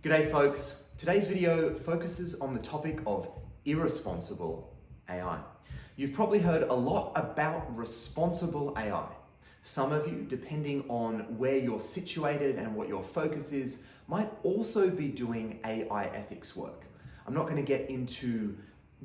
G'day folks, today's video focuses on the topic of irresponsible AI. You've probably heard a lot about responsible AI. Some of you, depending on where you're situated and what your focus is, might also be doing AI ethics work. I'm not going to get into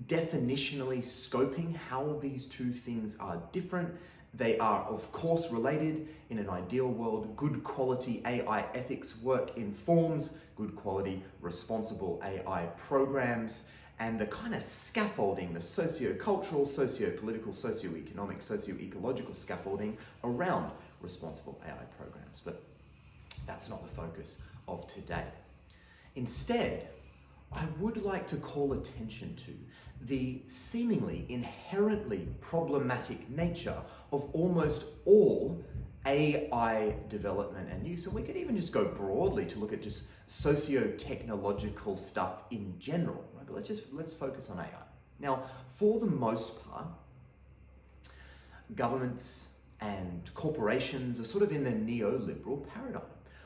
definitionally scoping how these two things are different. They are, of course, related. In an ideal world, good quality AI ethics work informs good quality responsible AI programs, and the kind of scaffolding, the socio-cultural, socio-political, socio-economic, socio-ecological scaffolding around responsible AI programs. But that's not the focus of today. Instead, I would like to call attention to the seemingly inherently problematic nature of almost all AI development and use. And we could even just go broadly to look at just socio-technological stuff in general, right? But let's focus on AI. Now, for the most part, governments and corporations are sort of in the neoliberal paradigm.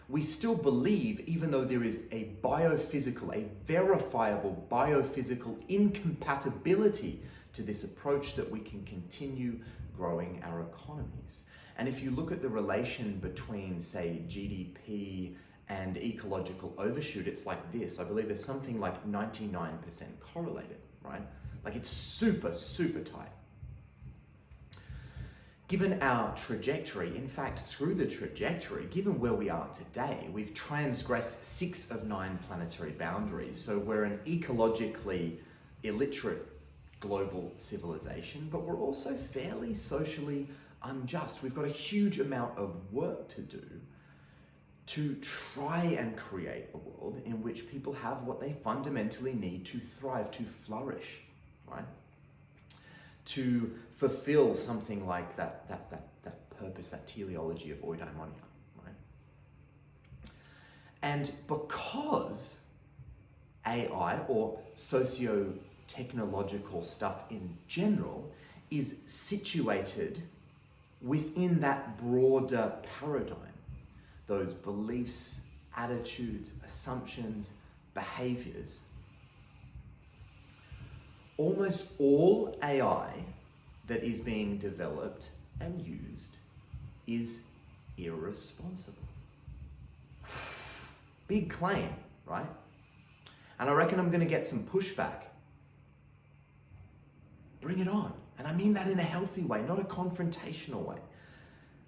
We still believe, even though there is a biophysical, a verifiable biophysical incompatibility to this approach, that we can continue growing our economies. And if you look at the relation between, say, GDP and ecological overshoot, it's like this. I believe there's something like 99% correlated, right? Like it's super, super tight. Given our trajectory, in fact, screw the trajectory, given where we are today, we've transgressed 6 of 9 planetary boundaries. So we're an ecologically illiterate global civilization, but we're also fairly socially unjust. We've got a huge amount of work to do to try and create a world in which people have what they fundamentally need to thrive, to flourish, right? To fulfill something like that purpose, that teleology of eudaimonia, right? And because AI, or socio-technological stuff in general, is situated within that broader paradigm, those beliefs, attitudes, assumptions, behaviors, almost all AI that is being developed and used is irresponsible. Big claim, right? And I reckon I'm going to get some pushback. Bring it on. And I mean that in a healthy way, not a confrontational way.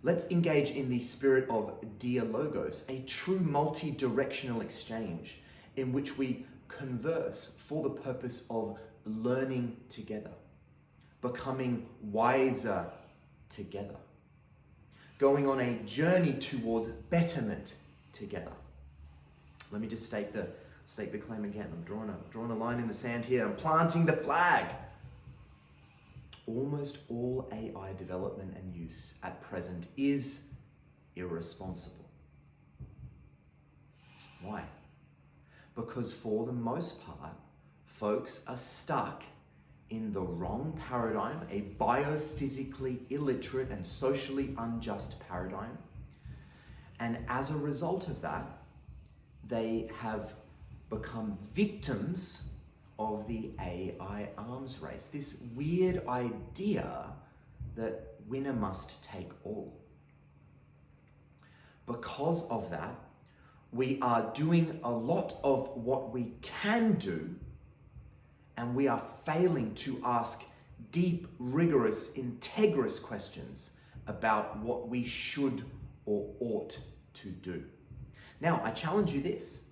Let's engage in the spirit of dialogos, a true multi-directional exchange in which we converse for the purpose of learning together, becoming wiser together, going on a journey towards betterment together. Let me just stake the claim again. I'm drawing a line in the sand here. I'm planting the flag. Almost all AI development and use at present is irresponsible. Why? Because for the most part, folks are stuck in the wrong paradigm, a biophysically illiterate and socially unjust paradigm. And as a result of that, they have become victims of the AI arms race. This weird idea that winner must take all. Because of that, we are doing a lot of what we can do, and we are failing to ask deep, rigorous, integrous questions about what we should or ought to do. Now, I challenge you this,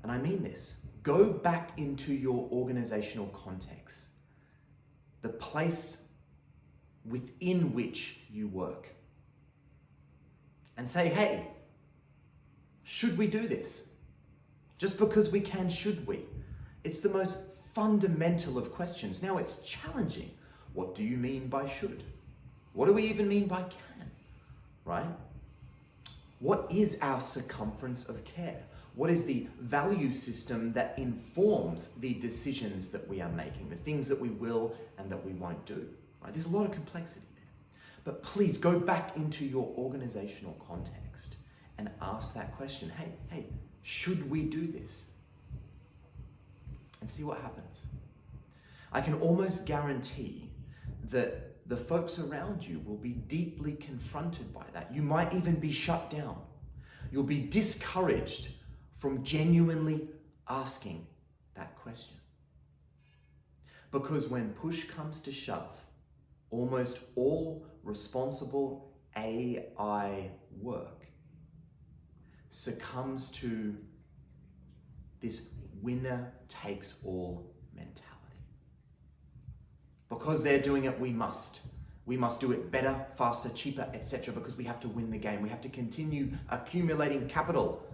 and I mean this. Go back into your organizational context, the place within which you work, and say, hey, should we do this? Just because we can, should we? It's the most fundamental of questions. Now, it's challenging. What do you mean by should? What do we even mean by can, right? What is our circumference of care? What is the value system that informs the decisions that we are making, the things that we will and that we won't do? Right? There's a lot of complexity there. But please go back into your organizational context and ask that question. Hey, Should we do this? And see what happens. I can almost guarantee that the folks around you will be deeply confronted by that. You might even be shut down. You'll be discouraged from genuinely asking that question. Because when push comes to shove, almost all responsible AI work succumbs to this winner takes all mentality. Because they're doing it, we must. We must do it better, faster, cheaper, etc. because we have to win the game. We have to continue accumulating capital,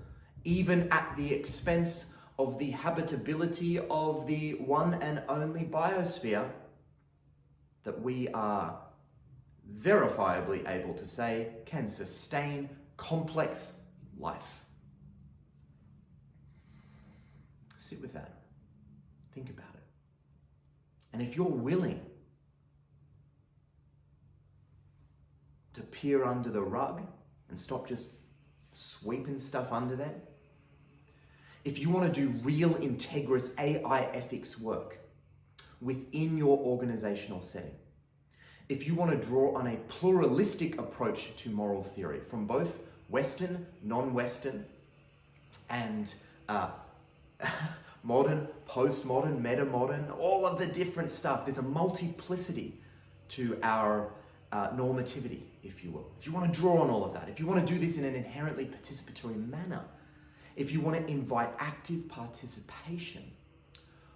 even at the expense of the habitability of the one and only biosphere that we are verifiably able to say can sustain complex life. Sit with that. Think about it. And if you're willing to peer under the rug and stop just sweeping stuff under there, if you want to do real integrous AI ethics work within your organizational setting, if you want to draw on a pluralistic approach to moral theory from both Western, non-Western, and modern, postmodern, meta-modern, all of the different stuff. There's a multiplicity to our normativity, if you will. If you want to draw on all of that, if you want to do this in an inherently participatory manner, if you want to invite active participation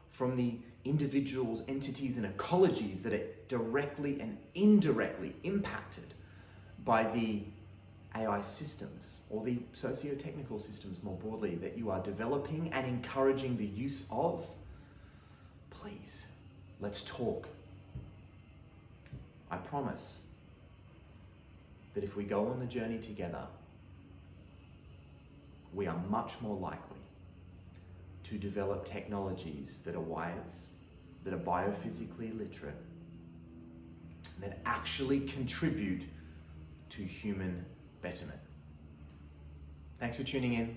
from the individuals, entities, and ecologies that are directly and indirectly impacted by the AI systems or the socio-technical systems more broadly that you are developing and encouraging the use of, please, let's talk. I promise that if we go on the journey together, we are much more likely to develop technologies that are wise, that are biophysically literate, that actually contribute to human betterment. Thanks for tuning in.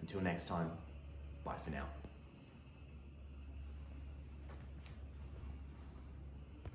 Until next time, bye for now.